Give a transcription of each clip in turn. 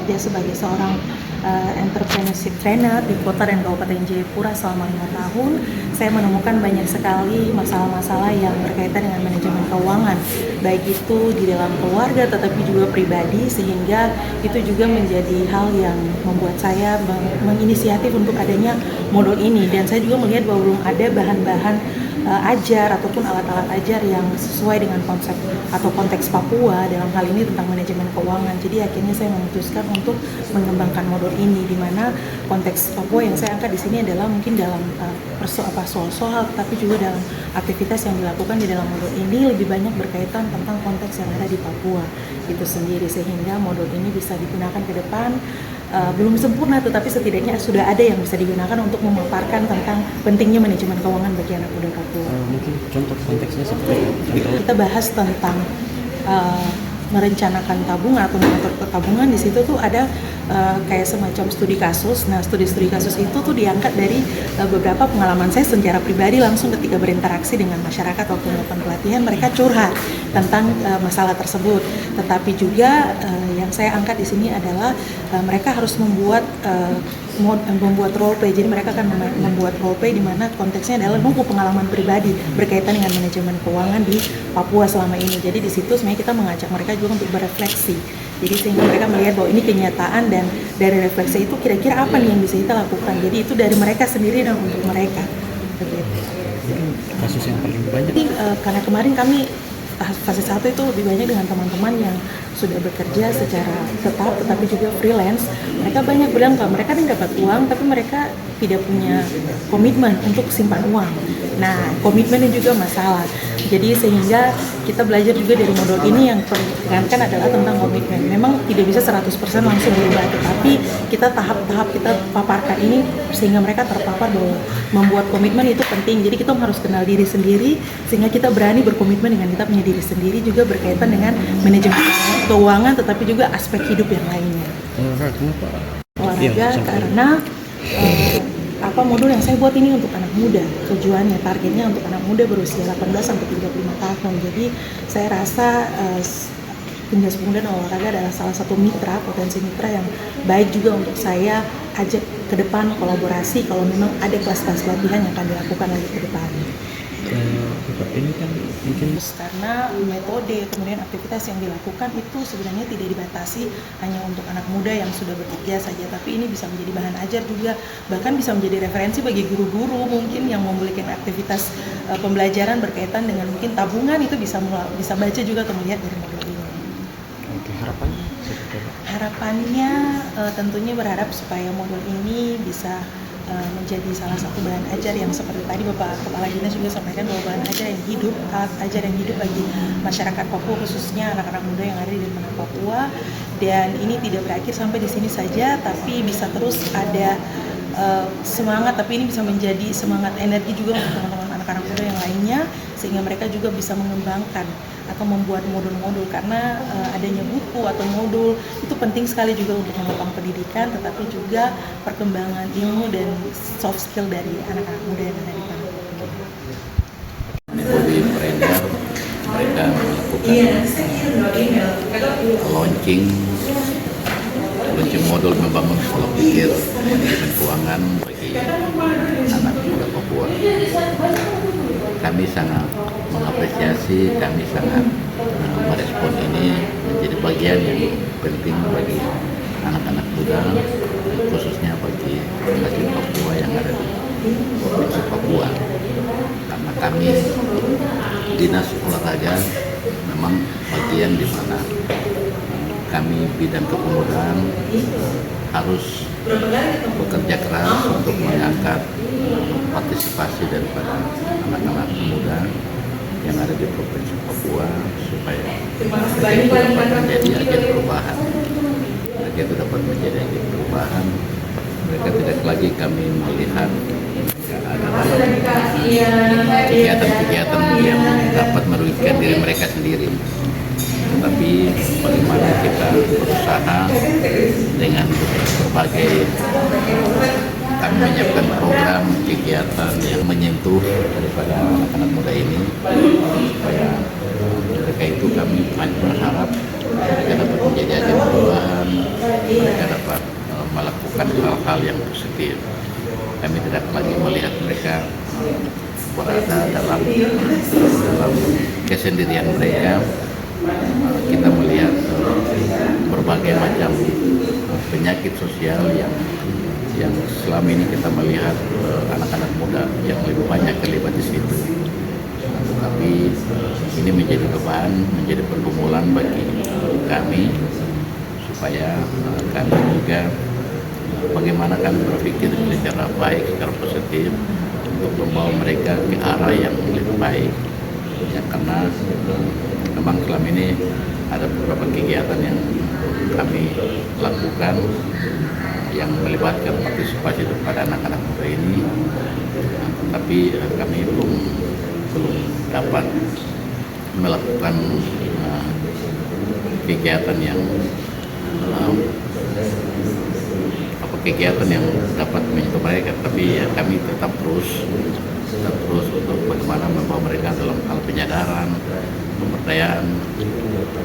bekerja sebagai seorang entrepreneurship trainer di kota dan kabupaten Jayapura selama 5 tahun. Saya menemukan banyak sekali masalah-masalah yang berkaitan dengan manajemen keuangan, baik itu di dalam keluarga tetapi juga pribadi, sehingga itu juga menjadi hal yang membuat saya menginisiatif untuk adanya modul ini. Dan saya juga melihat bahwa belum ada bahan-bahan ajar ataupun alat-alat ajar yang sesuai dengan konsep atau konteks Papua dalam hal ini tentang manajemen keuangan. Jadi akhirnya saya memutuskan untuk mengembangkan modul ini, di mana konteks Papua yang saya angkat di sini adalah mungkin dalam soal-soal, tapi juga dalam aktivitas yang dilakukan di dalam modul ini lebih banyak berkaitan tentang konteks yang ada di Papua itu sendiri, sehingga modul ini bisa digunakan ke depan. Belum sempurna, tetapi setidaknya sudah ada yang bisa digunakan untuk memaparkan tentang pentingnya manajemen keuangan bagi anak muda Papua. Mungkin contoh konteksnya seperti apa? Kita bahas tentang merencanakan tabungan atau mengatur tabungan. Di situ tuh ada kayak semacam studi kasus. Nah, studi kasus itu tuh diangkat dari beberapa pengalaman saya secara pribadi langsung ketika berinteraksi dengan masyarakat waktu melakukan pelatihan. Mereka curhat tentang masalah tersebut. Tetapi juga yang saya angkat di sini adalah mereka harus membuat role play. Jadi mereka akan membuat role play di mana konteksnya adalah nunggu pengalaman pribadi berkaitan dengan manajemen keuangan di Papua selama ini. Jadi di situ sebenarnya kita mengajak mereka juga untuk berefleksi. Jadi sehingga mereka melihat bahwa ini kenyataan, dan dari refleksi itu kira-kira apa nih yang bisa kita lakukan. Jadi itu dari mereka sendiri dan untuk mereka. Begitu. Kasus yang paling banyak. Jadi karena kemarin kami fase 1 itu lebih banyak dengan teman-teman yang sudah bekerja secara tetap tetapi juga freelance. Mereka banyak bilang bahwa mereka dapat uang tapi mereka tidak punya komitmen untuk simpan uang. Nah, komitmen ini juga masalah. Jadi sehingga kita belajar juga dari modul ini yang tekankan adalah tentang komitmen. Memang tidak bisa 100% langsung berubah, tetapi kita tahap-tahap kita paparkan ini sehingga mereka terpapar bahwa membuat komitmen itu penting. Jadi kita harus kenal diri sendiri sehingga kita berani berkomitmen dengan kita punya diri sendiri, juga berkaitan dengan manajemen keuangan tetapi juga aspek hidup yang lainnya. Kenapa? Olahraga karena modul yang saya buat ini untuk anak muda. Tujuannya, targetnya untuk anak muda berusia 18 sampai 35 tahun. Jadi saya rasa Timnas Pemuda dan Olahraga adalah salah satu potensi mitra yang baik juga untuk saya ajak ke depan kolaborasi kalau memang ada kelas-kelas latihan yang akan dilakukan lagi ke depan. Ini kan mungkin karena metode kemudian aktivitas yang dilakukan itu sebenarnya tidak dibatasi hanya untuk anak muda yang sudah bekerja saja, tapi ini bisa menjadi bahan ajar juga, bahkan bisa menjadi referensi bagi guru-guru mungkin yang memiliki aktivitas pembelajaran berkaitan dengan mungkin tabungan, itu bisa baca juga atau melihat dari modul ini. Oke, harapannya seperti apa? Harapannya tentunya berharap supaya modul ini bisa menjadi salah satu bahan ajar yang seperti tadi Bapak Kepala Dinas juga sampaikan, bahwa bahan ajar yang hidup, ajar yang hidup bagi masyarakat Papua, khususnya anak-anak muda yang ada di mana Papua. Dan ini tidak berakhir sampai di sini saja, tapi bisa terus ada semangat, tapi ini bisa menjadi semangat energi juga untuk teman-teman anak-anak muda yang lainnya, sehingga mereka juga bisa mengembangkan atau membuat modul-modul, karena adanya buku atau modul itu penting sekali juga untuk menopang pendidikan, tetapi juga perkembangan ilmu dan soft skill dari anak-anak muda yang ada di sana. Metode trainer, mereka melakukan launching modul membangun pola pikir manajemen keuangan bagi anak muda Papua. Kami sangat mengapresiasi, kami sangat merespon ini menjadi bagian yang penting bagi anak-anak muda, khususnya bagi mahasiswa Papua yang ada di Provinsi Papua. Karena kami Dinas Olahraga memang bagian di mana kami bidang kepemudaan harus bekerja keras untuk mengangkat partisipasi daripada anak-anak muda yang ada di Provinsi Papua supaya mereka itu dapat menjadi agen perubahan. Mereka itu dapat menjadi agen perubahan. Mereka tidak lagi kami melihat ada kegiatan-kegiatan yang dapat merugikan diri mereka sendiri. Tetapi bagaimana kita berusaha dengan berbagai kami menyiapkan program kegiatan yang menyentuh daripada anak-anak muda ini, supaya mereka itu kami berharap mereka dapat menjadi agen perubahan, mereka melakukan hal-hal yang positif. Kami tidak lagi melihat mereka berada dalam kesendirian mereka. Kita melihat berbagai macam penyakit sosial yang selama ini kita melihat anak-anak muda yang lebih banyak terlibat di situ. Tetapi ini menjadi beban, menjadi pergumulan bagi kami supaya kami juga bagaimana kami berpikir secara baik, secara positif untuk membawa mereka ke arah yang lebih baik. Ya, karena memang selama ini ada beberapa kegiatan yang kami lakukan yang melibatkan partisipasi kepada anak-anak muda ini, tapi kami belum dapat melakukan kegiatan yang dapat menyentuh mereka, tapi ya kami tetap terus untuk bagaimana membawa mereka dalam hal penyadaran, pemberdayaan,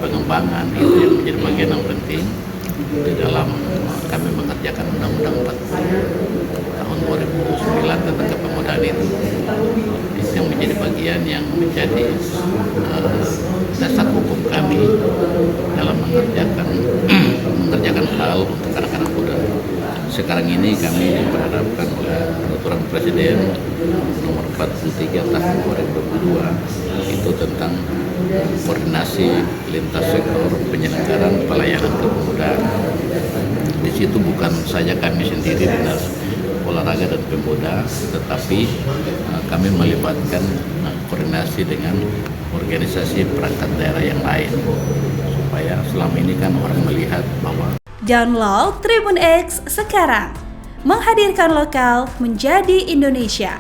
pengembangan. Itu yang menjadi bagian yang penting di dalam kami mengerjakan Undang-Undang 40 tahun 2009 tentang kepemudaan itu yang menjadi bagian yang menjadi dasar hukum kami dalam mengerjakan hal untuk anak-anak muda. Sekarang ini kami berhadapkan oleh peraturan Presiden nomor 43 tahun 2022 itu tentang koordinasi lintas sektor penyelenggaraan pelayanan kepemudaan. Di situ bukan saja kami sendiri dinas olahraga dan pemuda, tetapi kami melibatkan koordinasi dengan organisasi perangkat daerah yang lain supaya selama ini kan orang melihat bahwa Download Tribun X sekarang, menghadirkan lokal menjadi Indonesia.